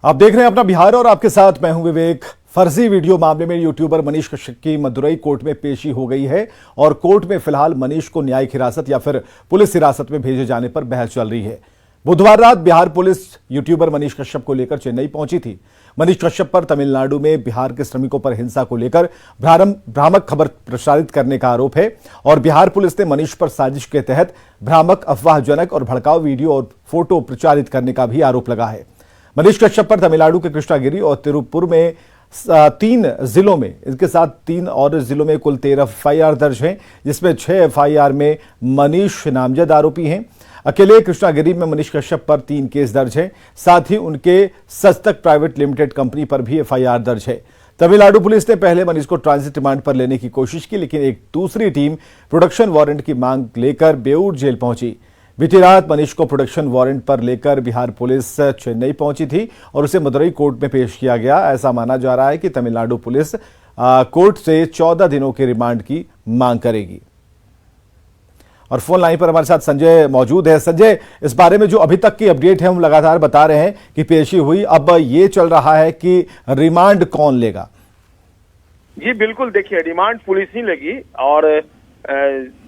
आप देख रहे हैं अपना बिहार और आपके साथ मैं हूं विवेक। फर्जी वीडियो मामले में यूट्यूबर मनीष कश्यप की मदुरई कोर्ट में पेशी हो गई है और कोर्ट में फिलहाल मनीष को न्यायिक हिरासत या फिर पुलिस हिरासत में भेजे जाने पर बहस चल रही है। बुधवार रात बिहार पुलिस यूट्यूबर मनीष कश्यप को लेकर चेन्नई पहुंची थी। मनीष कश्यप पर तमिलनाडु में बिहार के श्रमिकों पर हिंसा को लेकर भ्रामक खबर प्रसारित करने का आरोप है और बिहार पुलिस ने मनीष पर साजिश के तहत भ्रामक, अफवाहजनक और भड़काऊ वीडियो और फोटो प्रचारित करने का भी आरोप लगा है। मनीष कश्यप पर तमिलनाडु के कृष्णागिरी और तिरुपुर में 3 जिलों में, इसके साथ 3 और जिलों में कुल 13 एफआईआर दर्ज हैं, जिसमें 6 एफआईआर में मनीष नामजद आरोपी हैं। अकेले कृष्णागिरी में मनीष कश्यप पर 3 केस दर्ज हैं। साथ ही उनके सस्तक प्राइवेट लिमिटेड कंपनी पर भी एफआईआर दर्ज है। तमिलनाडु पुलिस ने पहले मनीष को ट्रांजिट रिमांड पर लेने की कोशिश की, लेकिन एक दूसरी टीम प्रोडक्शन वारंट की मांग लेकर बेऊर जेल पहुंची। बीती रात मनीष को प्रोडक्शन वारंट पर लेकर बिहार पुलिस चेन्नई पहुंची थी और उसे मदुरई कोर्ट में पेश किया गया। ऐसा माना जा रहा है कि तमिलनाडु पुलिस कोर्ट से 14 दिनों के रिमांड की मांग करेगी। और फोन लाइन पर हमारे साथ संजय मौजूद है। संजय, इस बारे में जो अभी तक की अपडेट है, हम लगातार बता रहे हैं कि पेशी हुई, अब ये चल रहा है कि रिमांड कौन लेगा? जी बिल्कुल, देखिए रिमांड पुलिस ही लेगी और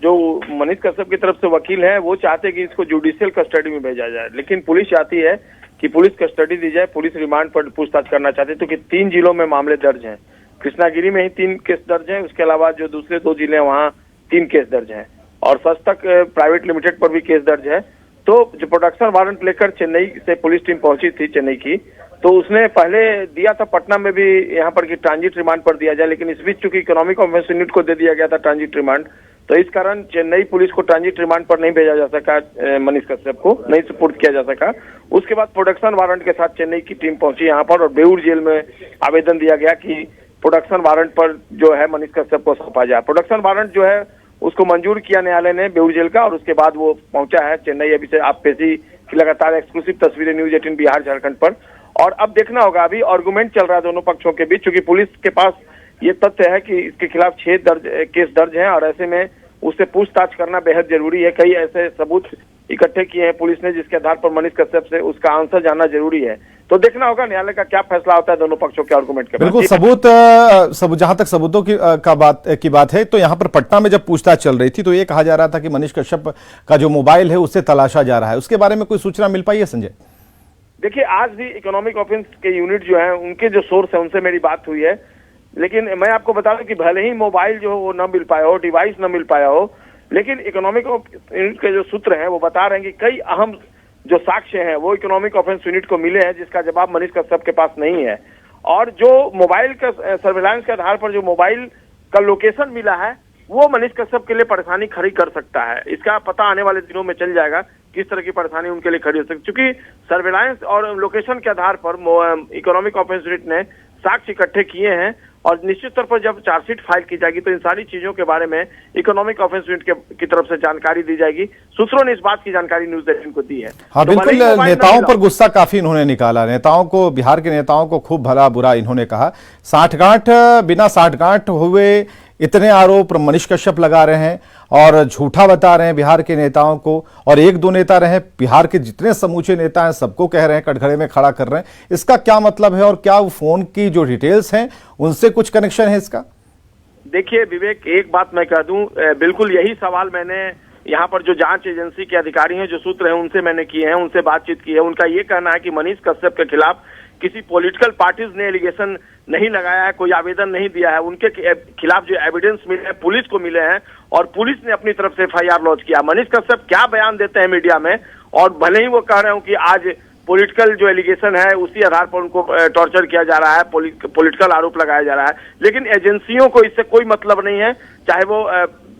जो मनीष कश्यप की तरफ से वकील है वो चाहते कि इसको जुडिशियल कस्टडी में भेजा जाए, लेकिन पुलिस चाहती है कि पुलिस कस्टडी दी जाए। पुलिस रिमांड पर पूछताछ करना चाहती है, तो कि 3 जिलों में मामले दर्ज हैं। कृष्णागिरी में ही 3 केस दर्ज हैं, उसके अलावा जो दूसरे 2 जिले हैं वहाँ 3 केस दर्ज हैं और सस्तक प्राइवेट लिमिटेड पर भी केस दर्ज है। तो जो प्रोडक्शन वारंट लेकर चेन्नई से पुलिस टीम पहुंची थी चेन्नई की, तो उसने पहले दिया था पटना में भी यहाँ पर कि ट्रांजिट रिमांड पर दिया जाए, लेकिन इस बीच चूंकि इकोनॉमिक ऑफेंस यूनिट को दे दिया गया था ट्रांजिट रिमांड, तो इस कारण चेन्नई पुलिस को ट्रांजिट रिमांड पर नहीं भेजा जा सका, मनीष कश्यप को नहीं सुपुर्द किया जा सका। उसके बाद प्रोडक्शन वारंट के साथ चेन्नई की टीम पहुंची यहाँ पर और बेऊर जेल में आवेदन दिया गया कि प्रोडक्शन वारंट पर जो है मनीष कश्यप को सौंपा जाए। प्रोडक्शन वारंट जो है उसको मंजूर किया न्यायालय ने बेऊर जेल का, और उसके बाद वो पहुंचा है चेन्नई। अभी से आप पेशी की लगातार एक्सक्लूसिव तस्वीरें न्यूज 18 बिहार झारखंड पर। और अब देखना होगा, अभी आर्गुमेंट चल रहा है दोनों पक्षों के बीच, क्योंकि पुलिस के पास ये तथ्य है कि इसके खिलाफ 6 केस दर्ज हैं और ऐसे में उससे पूछताछ करना बेहद जरूरी है। कई ऐसे सबूत इकट्ठे किए हैं पुलिस ने जिसके आधार पर मनीष कश्यप से उसका आंसर जानना जरूरी है। तो देखना होगा न्यायालय का क्या फैसला होता है दोनों पक्षों के आर्गुमेंट के। बिल्कुल, जहां तक सबूतों की बात है, तो यहाँ पर पटना में जब पूछताछ चल रही थी तो ये कहा जा रहा था कि मनीष कश्यप का जो मोबाइल है उससे तलाशा जा रहा है। उसके बारे में कोई सूचना मिल पाई है संजय? देखिए, आज भी इकोनॉमिक ऑफेंस के यूनिट जो है उनके जो सोर्स है उनसे मेरी बात हुई है, लेकिन मैं आपको बता दूं कि भले ही मोबाइल जो वो न मिल पाया हो, डिवाइस न मिल पाया हो, लेकिन इकोनॉमिक यूनिट के जो सूत्र हैं वो बता रहे हैं कि कई अहम जो साक्ष्य हैं वो इकोनॉमिक ऑफेंस यूनिट को मिले हैं, जिसका जवाब मनीष कश्यप के पास नहीं है। और जो मोबाइल का सर्विलांस के आधार पर जो मोबाइल का लोकेशन मिला है वो मनीष कश्यप के लिए परेशानी खड़ी कर सकता है। इसका पता आने वाले दिनों में चल जाएगा किस तरह की परेशानी उनके लिए खड़ी हो सकती है, क्योंकि सर्विलांस और लोकेशन के आधार पर इकोनॉमिक ऑफेंस यूनिट ने साक्ष्य इकट्ठे किए हैं और निश्चित तौर पर जब चार्जशीट फाइल की जाएगी तो इन सारी चीजों के बारे में इकोनॉमिक ऑफेंस यूनिट की तरफ से जानकारी दी जाएगी। सूत्रों ने इस बात की जानकारी न्यूज 18 को दी है। हाँ तो बिल्कुल, नेताओं पर गुस्सा काफी इन्होंने निकाला। नेताओं को, बिहार के नेताओं को खूब भला बुरा इन्होंने कहा। बिना साठगांठ हुए इतने आरोप मनीष कश्यप लगा रहे हैं और झूठा बता रहे हैं बिहार के नेताओं को, और 1-2 नेता रहे, बिहार के जितने समूचे नेता हैं सबको कह रहे हैं, कटघरे में खड़ा कर रहे हैं। इसका क्या मतलब है और क्या वो फोन की जो डिटेल्स हैं उनसे कुछ कनेक्शन है इसका? देखिए विवेक, एक बात मैं कह दूं, बिल्कुल यही सवाल मैंने यहाँ पर जो जांच एजेंसी के अधिकारी हैं, जो सूत्र हैं, उनसे मैंने किए हैं, उनसे बातचीत की है। उनका ये कहना है कि मनीष कश्यप के खिलाफ किसी पॉलिटिकल पार्टीज ने एलिगेशन नहीं लगाया है, कोई आवेदन नहीं दिया है। उनके खिलाफ जो एविडेंस मिले हैं पुलिस को मिले हैं और पुलिस ने अपनी तरफ से एफआईआर लॉन्च किया। मनीष कश्यप क्या बयान देते हैं मीडिया में, और भले ही वो कह रहे हो कि आज पॉलिटिकल जो एलिगेशन है उसी आधार पर उनको टॉर्चर किया जा रहा है, पॉलिटिकल आरोप लगाया जा रहा है, लेकिन एजेंसियों को इससे कोई मतलब नहीं है, चाहे वो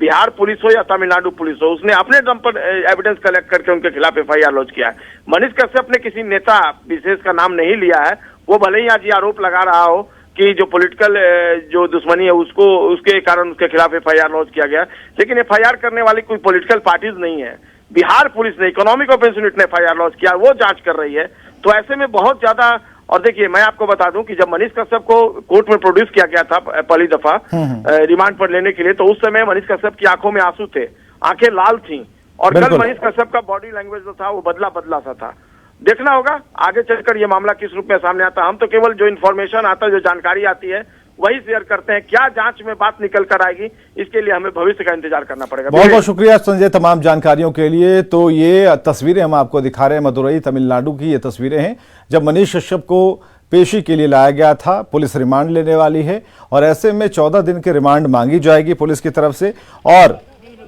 बिहार पुलिस हो या तमिलनाडु पुलिस हो। उसने अपने दम पर एविडेंस कलेक्ट करके उनके खिलाफ एफआईआर लॉन्च किया है। मनीष कश्यप ने किसी नेता विशेष का नाम नहीं लिया है। वो भले ही आज ये आरोप लगा रहा हो कि जो पॉलिटिकल जो दुश्मनी है उसके कारण उसके खिलाफ एफआईआर लॉन्च किया गया, लेकिन एफआईआर करने वाली कोई पॉलिटिकल पार्टीज नहीं है। बिहार पुलिस ने, इकोनॉमिक ऑफेंस यूनिट ने एफआईआर लॉन्च किया, वो जांच कर रही है। तो ऐसे में बहुत ज्यादा, और देखिए मैं आपको बता दूं कि जब मनीष कश्यप को कोर्ट में प्रोड्यूस किया गया था पहली दफा रिमांड पर लेने के लिए, तो उस समय मनीष कश्यप की आंखों में आंसू थे, आंखें लाल थी, और कल मनीष कश्यप का बॉडी लैंग्वेज जो था वो बदला सा था। देखना होगा आगे चलकर ये मामला किस रूप में सामने आता है। हम तो केवल जो इन्फॉर्मेशन आता है, जो जानकारी आती है, वही शेयर करते हैं। क्या जांच में बात निकल कर आएगी, इसके लिए हमें भविष्य का इंतजार करना पड़ेगा। बहुत बहुत शुक्रिया संजय तमाम जानकारियों के लिए। तो ये तस्वीरें हम आपको दिखा रहे हैं, मदुरई तमिलनाडु की ये तस्वीरें हैं जब मनीष कश्यप को पेशी के लिए लाया गया था। पुलिस रिमांड लेने वाली है और ऐसे में 14 दिन की रिमांड मांगी जाएगी पुलिस की तरफ से और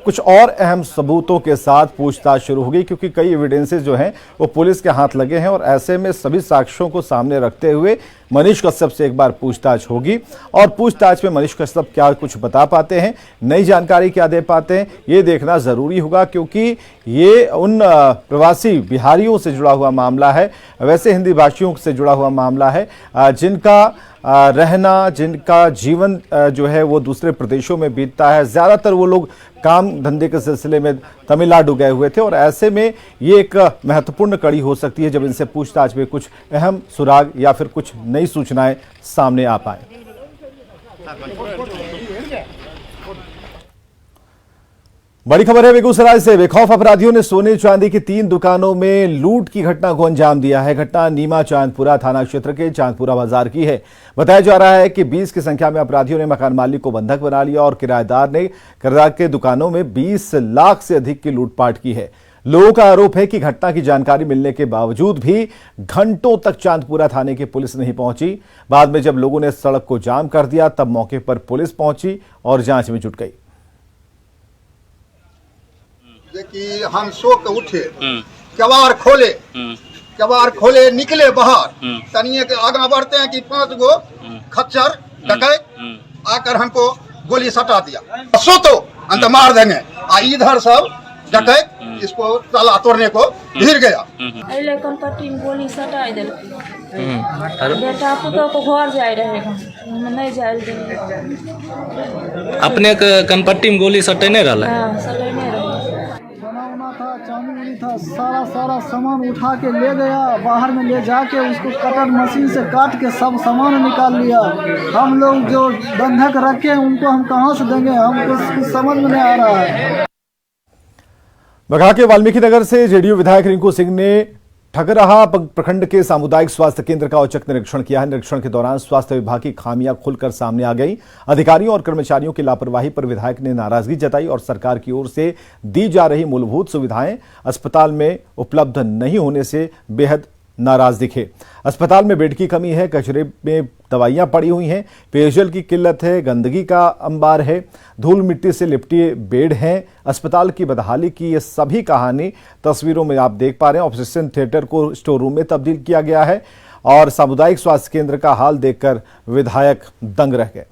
कुछ और अहम सबूतों के साथ पूछताछ शुरू होगी, क्योंकि कई एविडेंसेस जो हैं वो पुलिस के हाथ लगे हैं और ऐसे में सभी साक्ष्यों को सामने रखते हुए मनीष कश्यप से एक बार पूछताछ होगी और पूछताछ में मनीष कश्यप क्या कुछ बता पाते हैं, नई जानकारी क्या दे पाते हैं, ये देखना जरूरी होगा, क्योंकि ये उन प्रवासी बिहारियों से जुड़ा हुआ मामला है, वैसे हिंदी भाषियों से जुड़ा हुआ मामला है जिनका रहना, जिनका जीवन जो है वो दूसरे प्रदेशों में बीतता है। ज़्यादातर वो लोग काम धंधे के सिलसिले में तमिलनाडु गए हुए थे और ऐसे में ये एक महत्वपूर्ण कड़ी हो सकती है जब इनसे पूछताछ में कुछ अहम सुराग या फिर कुछ नई सूचनाएं सामने आ पाए। बड़ी खबर है बेगूसराय से। बेखौफ अपराधियों ने सोने चांदी की 3 दुकानों में लूट की घटना को अंजाम दिया है। घटना नीमा चांदपुरा थाना क्षेत्र के चांदपुरा बाजार की है। बताया जा रहा है कि 20 की संख्या में अपराधियों ने मकान मालिक को बंधक बना लिया और किराएदार के दुकानों में 20 लाख से अधिक की लूटपाट की है। लोगों का आरोप है कि घटना की जानकारी मिलने के बावजूद भी घंटों तक चांदपुरा थाने की पुलिस नहीं पहुंची। बाद में जब लोगों ने सड़क को जाम कर दिया तब मौके पर पुलिस पहुंची और जांच में जुट गई। कि हम सो के उठे, कबाड़ खोले निकले बाहर, तनिए के आगे बढ़ते हैं कि 5 गो खच्चर डकैत आकर हमको गोली सटा दिया। सो तो अंत मार देंगे। इधर सब डकैत इसको ताला तोड़ने को भिड़ गया। कंपट्टी में गोली सटा बेटा पुतो को घर जाए रहेगा, नहीं जाए अपने कनपट्टी में गोली सटेने रहा। सटेने रहा था, चांदी था, सारा सामान उठा के ले गया। बाहर में ले जाके उसको कटर मशीन से काट के सब सामान निकाल लिया। हम लोग जो बंधक रखे हैं उनको हम कहां से देंगे, हमको कुछ समझ में नहीं आ रहा है। बघा के वाल्मीकि नगर से जेडीयू विधायक रिंकू सिंह ने ठकराहा प्रखंड के सामुदायिक स्वास्थ्य केंद्र का औचक निरीक्षण किया है। निरीक्षण के दौरान स्वास्थ्य विभाग की खामियां खुलकर सामने आ गई। अधिकारियों और कर्मचारियों की लापरवाही पर विधायक ने नाराजगी जताई और सरकार की ओर से दी जा रही मूलभूत सुविधाएं अस्पताल में उपलब्ध नहीं होने से बेहद नाराज दिखे। अस्पताल में बेड की कमी है, कचरे में दवाइयां पड़ी हुई हैं, पेयजल की किल्लत है, गंदगी का अंबार है, धूल मिट्टी से लिपटे बेड हैं। अस्पताल की बदहाली की ये सभी कहानी तस्वीरों में आप देख पा रहे हैं। ऑपरेशन थिएटर को स्टोर रूम में तब्दील किया गया है और सामुदायिक स्वास्थ्य केंद्र का हाल देखकर विधायक दंग रह गए।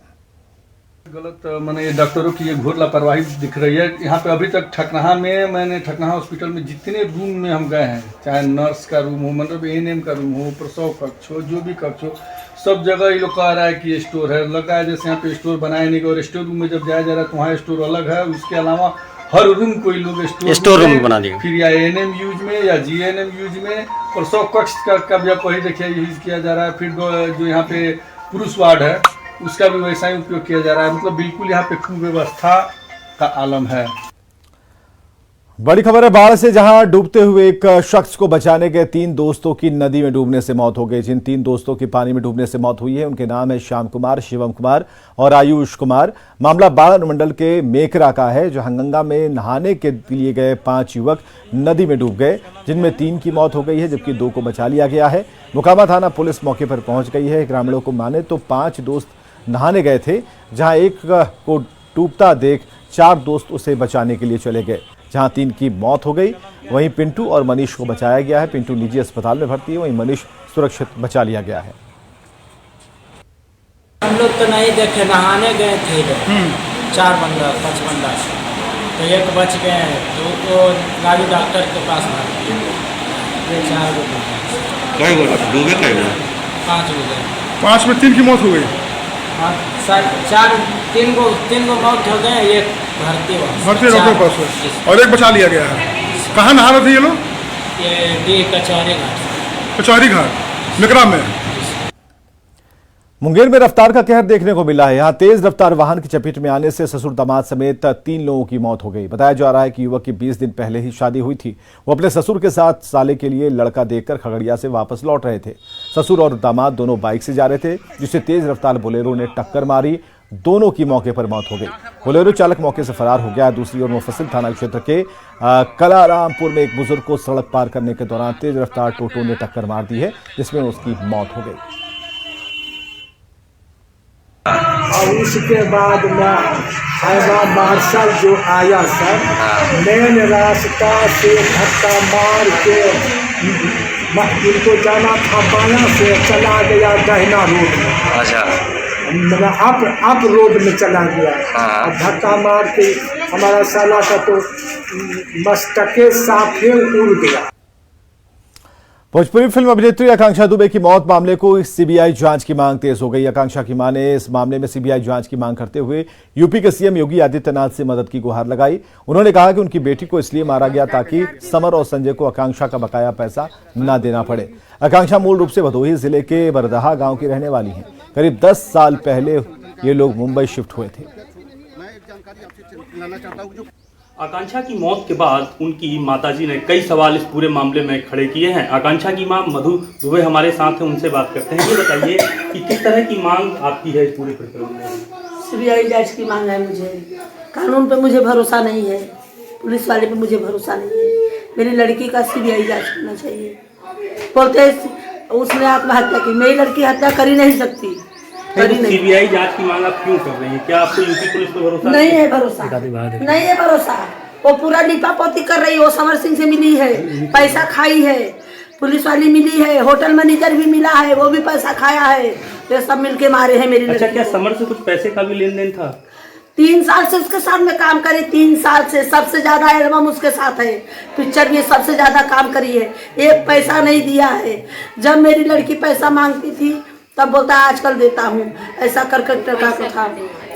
गलत मैंने डॉक्टरों की ये घोर लापरवाही दिख रही है। यहाँ पे अभी तक ठकराहा में ठकराहा हॉस्पिटल में जितने रूम में हम गए हैं, चाहे नर्स का रूम हो, मतलब एएनएम का रूम हो, प्रसव कक्ष हो, जो भी कक्ष हो, सब जगह ये लोग कह रहा है कि ये स्टोर है। लगा है जैसे यहाँ पे स्टोर बनाया नहीं, और स्टोर रूम में जब जाया जा रहा है तो वहाँ स्टोर अलग है। उसके अलावा हर रूम को ये लोग स्टोर रूम बना दिया, फिर या एएनएम यूज में या जीएनएम यूज में। प्रसव कक्ष का भी आप वही देखिए यूज किया जा रहा है। फिर जो यहाँ पे पुरुष वार्ड है उसका भी वैसा ही उपयोग किया जा रहा है। मतलब बिल्कुल यहाँ पे कुव्यवस्था का आलम है। बड़ी खबर है बाढ़ से, जहां डूबते हुए एक शख्स को बचाने गए 3 दोस्तों की नदी में डूबने से मौत हो गई। जिन 3 दोस्तों की पानी में डूबने से मौत हुई है उनके नाम है श्याम कुमार, शिवम कुमार और आयुष कुमार। मामला बाढ़ अनुमंडल के मेकरा का है, जहां गंगा में नहाने के लिए गए 5 युवक नदी में डूब गए, जिनमें 3 की मौत हो गई है जबकि 2 को बचा लिया गया है। मोकामा थाना पुलिस मौके पर पहुंच गई है। ग्रामीणों को माने तो 5 दोस्त नहाने गए थे, जहां एक को डूबता देख 4 दोस्त उसे बचाने के लिए चले गए, जहां 3 की मौत हो गई। वहीं पिंटू और मनीष को बचाया गया है। पिंटू निजी अस्पताल में भर्ती है, वहीं मनीष सुरक्षित बचा लिया गया है। हम लोग तो नहीं देखे, नहाने गए थे 4 बंदा 5 बंदा से, तो एक बच गए हैं, तो वो राजू डॉक्टर के पास भर्ती है। 4 गो डूबे, 5 गए, 5 में 3 की मौत हो गई। हाँ, 3 गो मौत हो गए, एक भर्ती डॉक्टर के पास है और एक बचा लिया गया है। कहाँ नहा रहे थे ये लोग? ये कचहरी घाट मेकरा में। मुंगेर में रफ्तार का कहर देखने को मिला है। यहां तेज रफ्तार वाहन की चपेट में आने से ससुर दामाद समेत 3 लोगों की मौत हो गई। बताया जा रहा है कि युवक की 20 दिन पहले ही शादी हुई थी। वो अपने ससुर के साथ साले के लिए लड़का देखकर खगड़िया से वापस लौट रहे थे। ससुर और दामाद दोनों बाइक से जा रहे थे, जिसे तेज रफ्तार बोलेरो ने टक्कर मारी। दोनों की मौके पर मौत हो गई। बोलेरो चालक मौके से फरार हो गया। दूसरी ओर मुफस्सिल थाना क्षेत्र के कलारामपुर में एक बुजुर्ग को सड़क पार करने के दौरान तेज रफ्तार टोटो ने टक्कर मार दी है, जिसमें उसकी मौत हो गई। और उसके बाद में मार्शल जो आया सर, मेन रास्ता से धक्का मार के उनको जाना था बायां से, चला गया दहिना रोड में। अच्छा, अप रोड में चला गया। धक्का मार के हमारा साला का तो मस्तके साफे उड़ गया। भोजपुरी फिल्म अभिनेत्री आकांक्षा दुबे की मौत मामले को सीबीआई जांच की मांग तेज हो गई। आकांक्षा की मां ने इस मामले में सीबीआई जांच की मांग करते हुए यूपी के सीएम योगी आदित्यनाथ से मदद की गुहार लगाई। उन्होंने कहा कि उनकी बेटी को इसलिए मारा गया ताकि समर और संजय को आकांक्षा का बकाया पैसा न देना पड़े। आकांक्षा मूल रूप से भदोही जिले के बरदहा गांव की रहने वाली हैं। करीब 10 साल पहले ये लोग मुंबई शिफ्ट हुए थे। आकांक्षा की मौत के बाद उनकी माताजी ने कई सवाल इस पूरे मामले में खड़े किए हैं। आकांक्षा की मां मधु दुबे हमारे साथ हैं, उनसे बात करते हैं। ये बताइए कि किस तरह की मांग आपकी है इस पूरे प्रकरण में? सीबीआई जांच की मांग है। मुझे कानून पे मुझे भरोसा नहीं है, पुलिस वाले पे मुझे भरोसा नहीं है। मेरी लड़की का सीबीआई जांच करना चाहिए। बोलते उसने आत्महत्या की, मेरी लड़की हत्या कर ही नहीं सकती। सीबीआई जांच की मांग आप क्यों कर रही हैं? क्या आपको यूपी पुलिस पर भरोसा नहीं है? भरोसा नहीं है, भरोसा वो पूरा लिपापोती कर रही है। वो समर सिंह से मिली है, पैसा खाई है, पुलिस वाली मिली है, होटल मैनेजर भी मिला है, वो भी पैसा खाया है। ये सब मिलके मारे हैं मेरी लड़की। अच्छा, क्या समर से कुछ पैसे का भी लेन देन था? 3 साल से उसके साथ में काम करी, 3 साल से सबसे ज्यादा एल्बम उसके साथ है, पिक्चर में सबसे ज्यादा काम करी है। एक पैसा नहीं दिया है। जब मेरी लड़की पैसा मांगती थी तब बोलता आजकल देता हूँ, ऐसा कर कर टका था।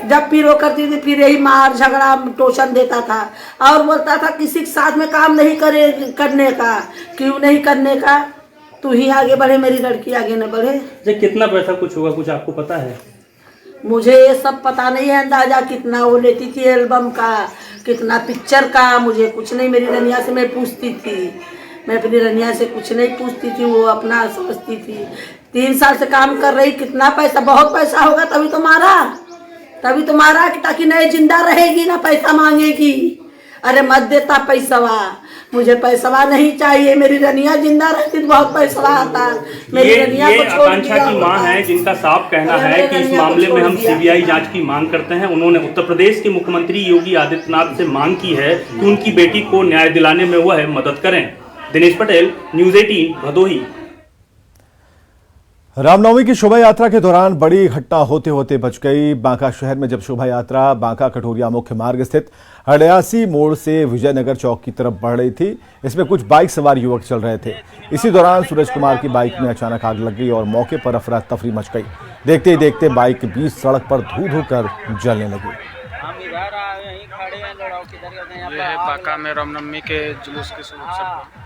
जब फिर वो करती थी फिर यही मार झगड़ा टोचन देता था और बोलता था किसी के साथ में काम नहीं करने का। क्यों नहीं करने का? तू ही आगे बढ़े, मेरी लड़की आगे न बढ़े। जब कितना पैसा कुछ होगा, कुछ आपको पता है? मुझे ये सब पता नहीं है अंदाजा कितना वो लेती थी एल्बम का, कितना पिक्चर का, मुझे कुछ नहीं। मेरी रनिया से मैं पूछती थी, मैं अपनी रनिया से कुछ नहीं पूछती थी, वो अपना समझती थी। 3 साल से काम कर रही, कितना पैसा, बहुत पैसा होगा तभी तो मारा कि ताकि नहीं जिंदा रहेगी ना पैसा मांगेगी। अरे मत देता पैसावा, मुझे पैसावा नहीं चाहिए। मेरी रनिया जिंदा रहती तो बहुत पैसा आता। मेरी रनिया को छोड़ आकांक्षा की मां है जिनका साफ कहना है कि इस मामले में हम सीबीआई जांच की मांग करते हैं। उन्होंने उत्तर प्रदेश के मुख्यमंत्री योगी आदित्यनाथ से मांग की है कि उनकी बेटी को न्याय दिलाने में वह मदद करें। दिनेश पटेल, न्यूज़ 18, भदोही। रामनवमी की शोभा यात्रा के दौरान बड़ी घटना होते होते बच गई। बांका शहर में जब शोभा यात्रा बांका कटोरिया मुख्य मार्ग स्थित हड़यासी मोड़ से विजयनगर चौक की तरफ बढ़ रही थी, इसमें कुछ बाइक सवार युवक चल रहे थे। इसी दौरान सूरज कुमार की बाइक में अचानक आग लग गई और मौके पर अफरा तफरी मच गई। देखते ही देखते बाइक बीच सड़क पर धू धू कर जलने लगी। ये है बांका में रामनवमी के जुलूस के शुभ अवसर।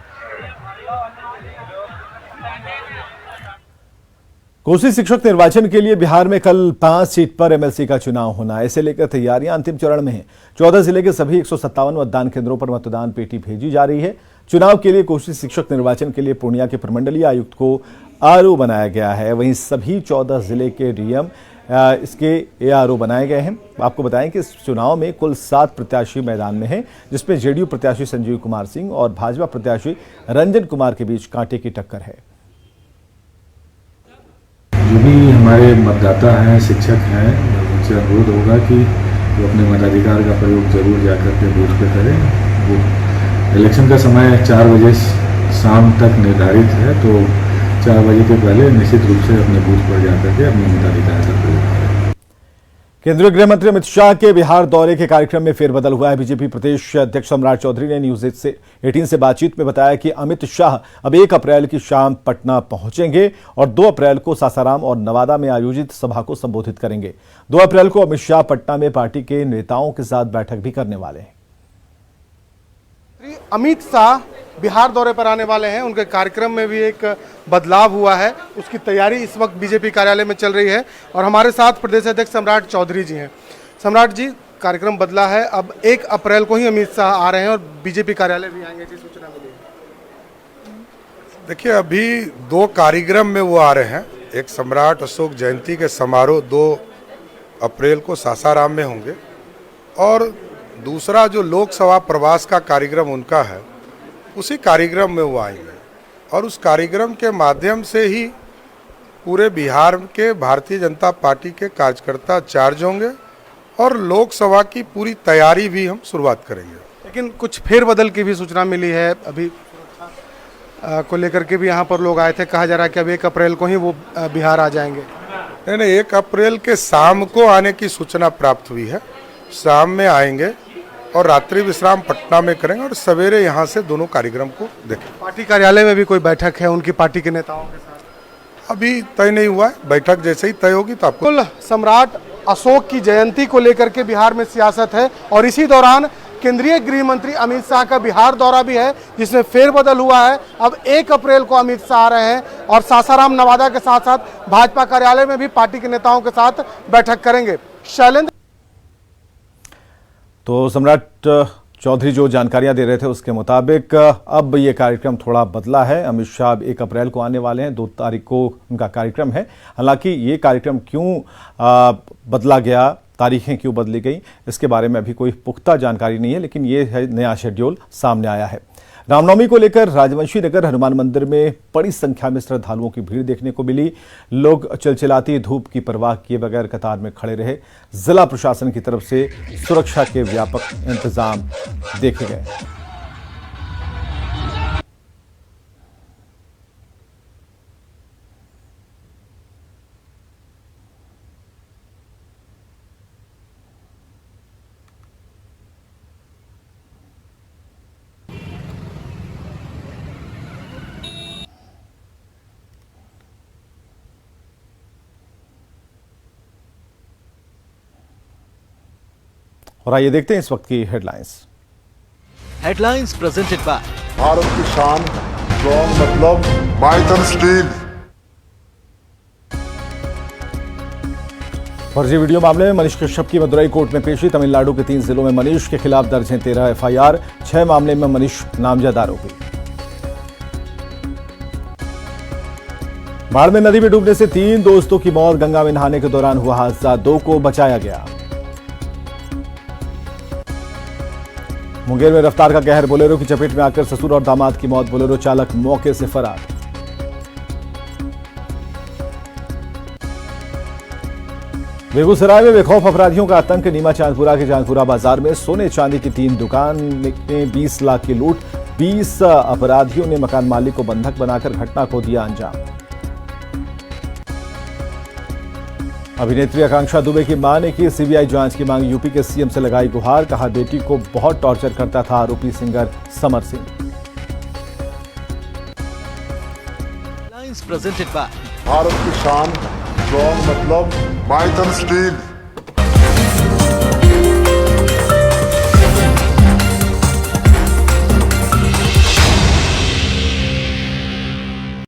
कोसी शिक्षक निर्वाचन के लिए बिहार में कल 5 सीट पर एमएलसी का चुनाव होना है। इसे लेकर तैयारियां अंतिम चरण में हैं। 14 जिले के सभी 157 मतदान केंद्रों पर मतदान पेटी भेजी जा रही है। चुनाव के लिए कोसी शिक्षक निर्वाचन के लिए पूर्णिया के प्रमंडलीय आयुक्त को आरओ बनाया गया है। वहीं सभी 14 जिले के डीएम इसके एआरओ बनाए गए हैं। आपको बताएं कि इस चुनाव में कुल 7 प्रत्याशी मैदान में हैं, जिसमें जेडीयू प्रत्याशी संजीव कुमार सिंह और भाजपा प्रत्याशी रंजन कुमार के बीच कांटे की टक्कर है। जो भी हमारे मतदाता हैं, शिक्षक हैं, उनसे अनुरोध होगा कि वो अपने मताधिकार का प्रयोग जरूर जाकर के बूथ पे करें। वो इलेक्शन का समय 4 बजे शाम तक निर्धारित है, तो 4 बजे के पहले निश्चित रूप से अपने बूथ पर जाकर के अपने मताधिकार का प्रयोग करें। केंद्रीय गृह मंत्री अमित शाह के बिहार दौरे के कार्यक्रम में फेरबदल हुआ है। बीजेपी प्रदेश अध्यक्ष सम्राट चौधरी ने न्यूज़ 18 से बातचीत में बताया कि अमित शाह अब 1 अप्रैल की शाम पटना पहुंचेंगे और 2 अप्रैल को सासाराम और नवादा में आयोजित सभा को संबोधित करेंगे। 2 अप्रैल को अमित शाह पटना में पार्टी के नेताओं के साथ बैठक भी करने वाले हैं। अमित शाह बिहार दौरे पर आने वाले हैं। उनके कार्यक्रम में भी एक बदलाव हुआ है, उसकी तैयारी इस वक्त बीजेपी कार्यालय में चल रही है और हमारे साथ प्रदेश अध्यक्ष सम्राट चौधरी जी हैं। सम्राट जी, कार्यक्रम बदला है, अब 1 अप्रैल को ही अमित शाह आ रहे हैं और बीजेपी कार्यालय भी आएंगे, ऐसी सूचना मिली है। देखिए, अभी 2 कार्यक्रम में वो आ रहे हैं। एक सम्राट अशोक जयंती के समारोह 2 अप्रैल को सासाराम में होंगे और दूसरा जो लोकसभा प्रवास का कार्यक्रम उनका है, उसी कार्यक्रम में वो आएंगे और उस कार्यक्रम के माध्यम से ही पूरे बिहार के भारतीय जनता पार्टी के कार्यकर्ता चार्ज होंगे और लोकसभा की पूरी तैयारी भी हम शुरुआत करेंगे। लेकिन कुछ फेरबदल की भी सूचना मिली है, अभी को लेकर के भी यहाँ पर लोग आए थे, कहा जा रहा है कि अब 1 अप्रैल को ही वो बिहार आ जाएंगे। नहीं, 1 अप्रैल के शाम को आने की सूचना प्राप्त हुई है। शाम में आएंगे और रात्रि विश्राम पटना में करेंगे और सवेरे यहाँ से दोनों कार्यक्रम को देखेंगे। पार्टी कार्यालय में भी कोई बैठक है उनकी पार्टी के नेताओं के साथ? अभी तय नहीं हुआ है, बैठक जैसे ही तय होगी तो आपको। सम्राट अशोक की जयंती को लेकर के बिहार में सियासत है और इसी दौरान केंद्रीय गृह मंत्री अमित शाह का बिहार दौरा भी है, जिसमें फेरबदल हुआ है। अब 1 अप्रैल को अमित शाह आ रहे हैं और सासाराम नवादा के साथ साथ भाजपा कार्यालय में भी पार्टी के नेताओं के साथ बैठक करेंगे। शैलेंद्र। तो सम्राट चौधरी जो जानकारियां दे रहे थे उसके मुताबिक अब ये कार्यक्रम थोड़ा बदला है। अमित शाह 1 अप्रैल को आने वाले हैं, 2 तारीख को उनका कार्यक्रम है। हालांकि ये कार्यक्रम क्यों बदला गया, तारीखें क्यों बदली गई, इसके बारे में अभी कोई पुख्ता जानकारी नहीं है, लेकिन ये है नया शेड्यूल सामने आया है। रामनवमी को लेकर राजवंशी नगर हनुमान मंदिर में बड़ी संख्या में श्रद्धालुओं की भीड़ देखने को मिली। लोग चिलचिलाती धूप की परवाह किए बगैर कतार में खड़े रहे। जिला प्रशासन की तरफ से सुरक्षा के व्यापक इंतजाम देखे गए। और आइए देखते हैं इस वक्त की हेडलाइंस प्रेजेंटेड बाय भारत की शान, स्ट्रॉन्ग मतलब माइथन स्टील। फर्जी वीडियो मामले में मनीष कश्यप की मदुरई कोर्ट में पेशी। तमिलनाडु के 3 जिलों में मनीष के खिलाफ दर्ज हैं 13 FIR। 6 मामले में मनीष नामजद आरोपी। बाढ़ में नदी में डूबने से 3 दोस्तों की मौत। गंगा में नहाने के दौरान हुआ हादसा, 2 को बचाया गया। मुंगेर में रफ्तार का कहर, बोलेरो की चपेट में आकर ससुर और दामाद की मौत। बोलेरो चालक मौके से फरार। बेगूसराय में बेखौफ अपराधियों का आतंक। नीमा चांदपुरा के चांदपुरा बाजार में सोने चांदी की 3 दुकान में 20 लाख की लूट। 20 अपराधियों ने मकान मालिक को बंधक बनाकर घटना को दिया अंजाम। अभिनेत्री आकांक्षा दुबे की मां ने की CBI जांच की मांग। यूपी के CM से लगाई गुहार। कहा बेटी को बहुत टॉर्चर करता था आरोपी singer Samar Singh. Presented by Bharat की शान, स्ट्रॉन्ग मतलब माइथन स्टील।